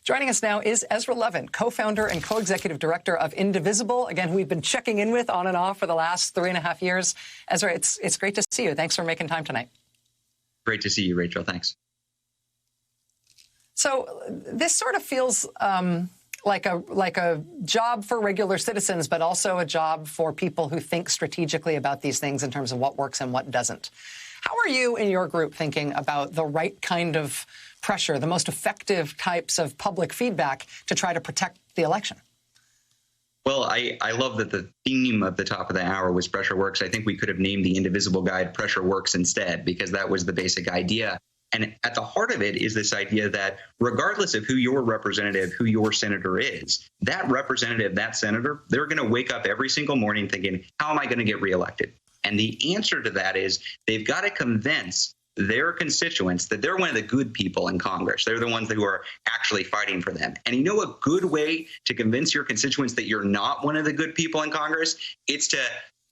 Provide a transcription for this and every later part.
Joining us now is Ezra Levin, co-founder and co-executive director of Indivisible, again, who we've been checking in with on and off for the last 3.5 years. Ezra, it's great to see you. Thanks for making time tonight. Great to see you, Rachel. Thanks. So this sort of feels like a job for regular citizens, but also a job for people who think strategically about these things in terms of what works and what doesn't. How are you in your group thinking about the right kind of pressure, the most effective types of public feedback to try to protect the election? Well, I love that the theme of the top of the hour was Pressure Works. I think we could have named the Indivisible Guide Pressure Works instead, because that was the basic idea. And at the heart of it is this idea that regardless of who your representative, who your senator is, that representative, that senator, they're going to wake up every single morning thinking, how am I going to get reelected? And the answer to that is they've got to convince their constituents that they're one of the good people in Congress. They're the ones who are actually fighting for them. And you know a good way to convince your constituents that you're not one of the good people in Congress? It's to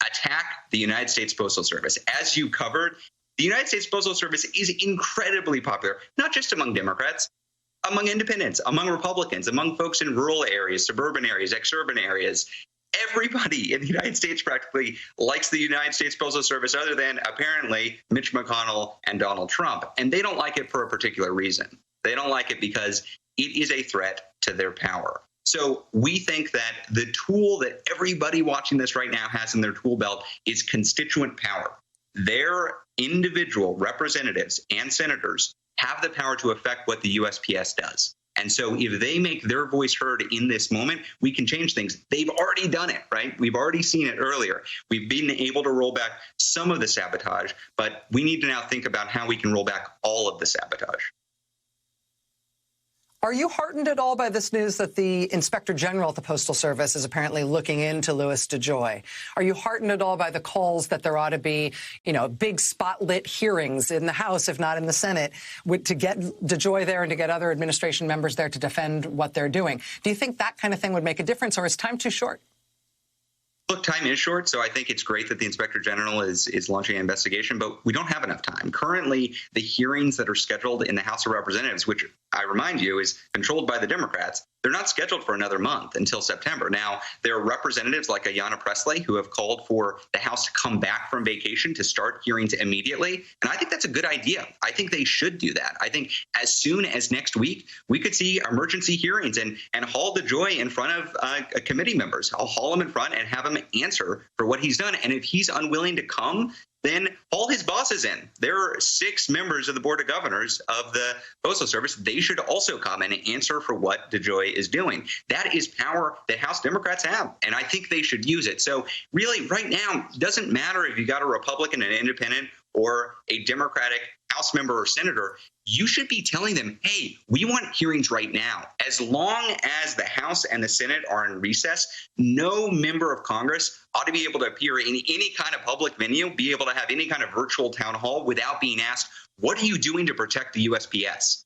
attack the United States Postal Service. As you covered, the United States Postal Service is incredibly popular, not just among Democrats, among independents, among Republicans, among folks in rural areas, suburban areas, exurban areas. Everybody in the United States practically likes the United States Postal Service other than apparently Mitch McConnell and Donald Trump. And they don't like it for a particular reason. They don't like it because it is a threat to their power. So we think that the tool that everybody watching this right now has in their tool belt is constituent power. Their individual representatives and senators have the power to affect what the USPS does. And so if they make their voice heard in this moment, we can change things. They've already done it, right? We've already seen it earlier. We've been able to roll back some of the sabotage, but we need to now think about how we can roll back all of the sabotage. Are you heartened at all by this news that the Inspector General at the Postal Service is apparently looking into Louis DeJoy? Are you heartened at all by the calls that there ought to be, big spotlit hearings in the House, if not in the Senate, to get DeJoy there and to get other administration members there to defend what they're doing? Do you think that kind of thing would make a difference, or is time too short? Look, time is short, so I think it's great that the Inspector General is launching an investigation, but we don't have enough time. Currently, the hearings that are scheduled in the House of Representatives, which I remind you is controlled by the Democrats, they're not scheduled for another month until September. Now, there are representatives like Ayanna Pressley who have called for the House to come back from vacation to start hearings immediately. And I think that's a good idea. I think they should do that. I think as soon as next week, we could see emergency hearings and haul DeJoy in front of committee members. I'll haul him in front and have him answer for what he's done. And if he's unwilling to come, then haul his bosses in. There are 6 members of the Board of Governors of the Postal Service. They should also come and answer for what DeJoy is doing. That is power that House Democrats have, and I think they should use it. So really, right now, it doesn't matter if you got a Republican, an independent, or a Democratic House member or senator. You should be telling them, hey, we want hearings right now. As long as the House and the Senate are in recess, no member of Congress ought to be able to appear in any kind of public venue, be able to have any kind of virtual town hall without being asked, what are you doing to protect the USPS?